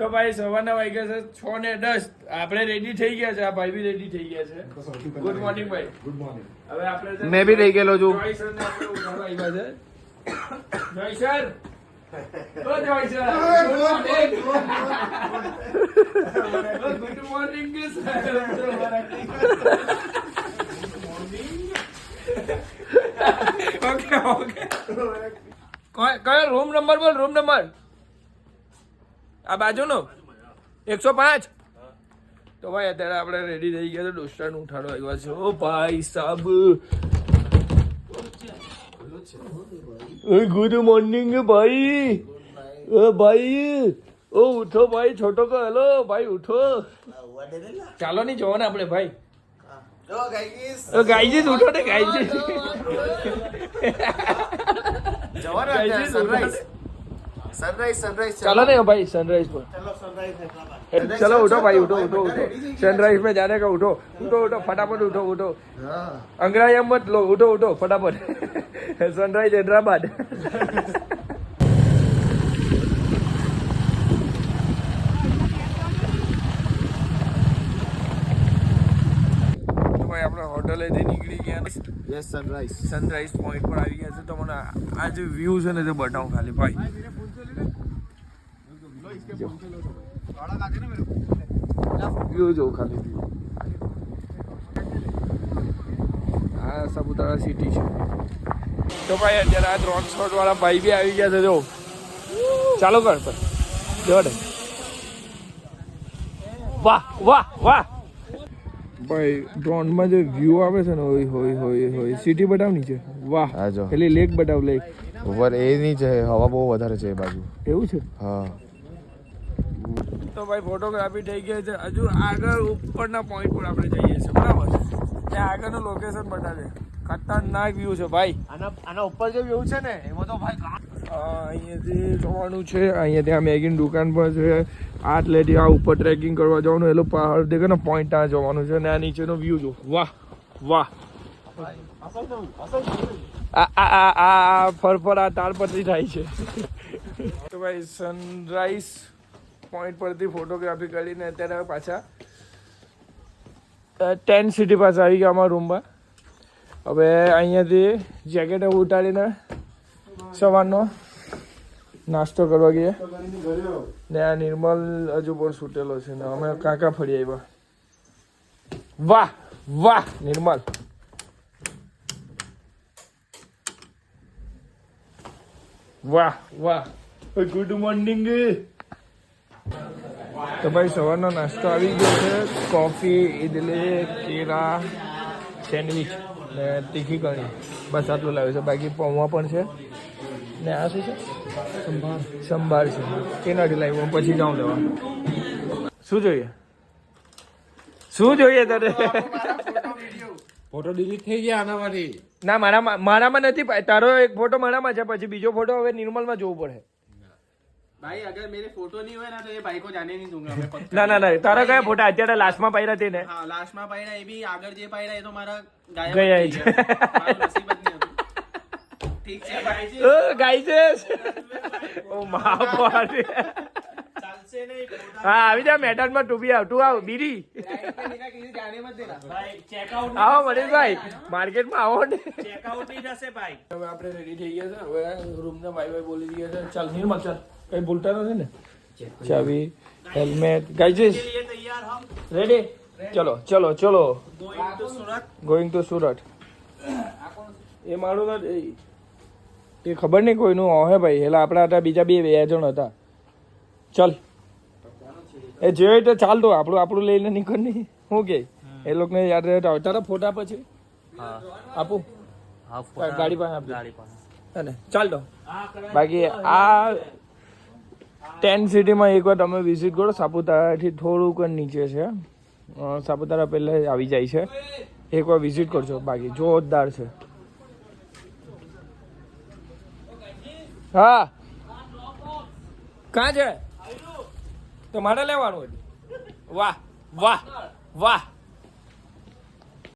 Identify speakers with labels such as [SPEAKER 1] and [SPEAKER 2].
[SPEAKER 1] તો ભાઈ સવારના વાગ્યા છે 6:10. આપણે રેડી થઈ ગયા છે, આ ભાઈ બી રેડી થઈ ગયા છે. ગુડ મોર્નિંગ ભાઈ.
[SPEAKER 2] Good morning.
[SPEAKER 1] હવે આપણે
[SPEAKER 3] મેં બી થઈ ગયેલો છું.
[SPEAKER 1] જોય સર ને આપણે ઉઠાડવા આવ્યા છે. જોય સર. ઓ જોય સર. ગુડ મોર્નિંગ કે સર. Okay okay. કયો રૂમ નંબર બોલ, રૂમ નંબર. આ બાજુનો 105. તો ભાઈ અત્યારે આપણે રેડી થઈ ગયા છે, દોસ્તારને ઉઠાડો આવ્યા છે. ઓ ભાઈ સાહેબ, ગુડ મોર્નિંગ ભાઈ. ઓ ભાઈ, ઓ ઉઠો ભાઈ, છોટો કો હેલો ભાઈ, ઉઠો. ચાલો નહીં જોવો ને આપણે ભાઈ. ગાયજી ઉઠો ને, ગાયજી.
[SPEAKER 3] सनराइज
[SPEAKER 1] चलो नहीं भाई, सनराइज पर चलो. उठो भाई, उठो उठो उठो. सनराइज में जाने का उठो उठो उठो, फटाफट उठो उठो. अंग्रेजी मत लो, उठो उठो फटाफट. सनराइज हैदराबाद. ભાઈ આપણે હોટલેથી નીકળી ગયા.
[SPEAKER 3] यस सनराइज
[SPEAKER 1] સનરાઈઝ પોઈન્ટ પર આવી ગયા છે. તમને આ જે વ્યૂ છે ને તે બતાવું ખાલી ભાઈ. વ્યૂ જો ખાલી વ્યૂ. આ સાપુતારા સિટી છે. તો ભાઈ અત્યારે આ ડ્રોન શોટ વાળા ભાઈ બી આવી ગયા છે. જો ચાલો કર પર જવા દે. વાહ વાહ વાહ ભાઈ, ડ્રોનમાં જે વ્યૂ આવે છે ને, હોય હોય હોય હોય. સિટી બતાવ નીચે. વાહ,
[SPEAKER 3] આ જો
[SPEAKER 1] પેલી લેક બતાવ, લેક.
[SPEAKER 3] ઉપર એ નહીં છે, હવા બહુ વધારે છે એ બાજુ.
[SPEAKER 1] એવું છે.
[SPEAKER 3] હા.
[SPEAKER 1] તો ભાઈ ફોટોગ્રાફી થઈ ગઈ છે. હજુ આગળ ઉપરના પોઈન્ટ પર આપણે જઈએ છીએ, બરાબર. ત્યાં આગળનું લોકેશન બતાવે. ખતરનાક વ્યૂ છે ભાઈ.
[SPEAKER 3] આના ઉપર જે વ્યૂ છે ને એમાં તો ભાઈ
[SPEAKER 1] અહીંયાથી જવાનું છે. અહીંયા ત્યાં મેગીની દુકાન પણ છે. આટલેથી આ ઉપર ટ્રેકિંગ કરવા જવાનું. એલો પહાડ દેખે ને, પોઈન્ટ આ જવાનું છે. અને આ નીચેનો વ્યૂ જો. વાહ વાહ. આ ફરફર આ તાડપત્રી થાય છે. તો ભાઈ સનરાઈઝ પોઈન્ટ પરથી ફોટોગ્રાફી કરીને અત્યારે પાછા 10 સિટી પાસે આવી ગયા અમારા રૂમમાં. હવે અહીંયાથી જેકેટ ઉતારીને સવારનો નાસ્તો કરવા ગયા. ને આ નિર્મલ હજુ પણ છૂટેલો છે ને અમે કાંકા ફરી આવ્યા. વાહ વાહ નિર્મલ. વાહ વાહ. Good morning. તો ભાઈ સવારનો નાસ્તો આવી ગયો છે. કોફી, ઇડલી, કેળા, સેન્ડવિચ ને તીખી કઢી. બસ આટલું લાવ્યું છે. બાકી પૌવા પણ છે. ને આ શું છે? સંભાર છે. એ નથી લાવ્યું, પછી જાઉં લેવા. શું જોઈએ? શું જોઈએ તારે?
[SPEAKER 2] ફોટો ડિલીટ થઈ ગયા આનામાંથી.
[SPEAKER 1] ના, મારામાં નથી. તારો એક ફોટો મારામાં છે, પછી બીજો ફોટો હવે નિર્મલમાં જોવું પડે.
[SPEAKER 4] भाई अगर मेरे फोटो नहीं हुए ना तो ये भाई को जाने नहीं दूंगा मैं पक्का.
[SPEAKER 1] ના ના ના, તારા કયા ફોટા અત્યારે લાસ્ટમાં પાડ્યા તે ને?
[SPEAKER 4] हाँ लास्ट में पाई ये भी आगर जे पाई ये तो मारा गायब
[SPEAKER 1] गया
[SPEAKER 4] हो
[SPEAKER 1] ही
[SPEAKER 4] गया. मारा नसीब જ नहीं હતું. ठीक છે भाई जी.
[SPEAKER 1] ગાઈસ ઓ મા પાડી.
[SPEAKER 4] ચાલશે નહીં ફોટા.
[SPEAKER 1] હા આવી જા મેદાનમાં. તું બી આવ, તું આવ બીરી.
[SPEAKER 4] लाइट पे निकाल किसी जाने मत देना भाई. चेकआउट
[SPEAKER 1] આવો મનીષભાઈ, માર્કેટમાં આવો ને.
[SPEAKER 4] चेकआउट नहीं जैसे भाई.
[SPEAKER 1] હવે આપણે રેડી થઈ ગયા છે. હવે રૂમના ભાઈ બોલી રહ્યા છે. ચાલ નિર્મલ ચાલ, કઈ ભૂલતા નથી ને? ચાવી, હેલ્મેટ. ગાઈસ
[SPEAKER 4] के लिए तैयार हम
[SPEAKER 1] રેડી? ચલો ચલો ચલો.
[SPEAKER 4] Going to Surat.
[SPEAKER 1] Going to Surat. એ મારું નથી, એ ખબર નહીં કોઈનું હે ભાઈ. એટલે આપણા હતા બીજા બે જણ હતા. ચાલ એ જે તો ચાલ. તો આપણું લઈને નીકળ નહીં. શું કે એ લોકોને યાદ રહે. તારા ફોટા પછી આપું ગાડી પાસે આપી ને. ચાલ તો બાકી આ 10 સિટીમાં એકવાર તમે વિઝિટ કરો. સાપુતારાથી થોડુંક નીચે છે. સાપુતારા પહેલા આવી જાય છે. એકવાર વિઝિટ કરજો. બાકી જોરદાર છે. હા કાં છે તો મારે લેવાનું હતું. વાહ વાહ વાહ.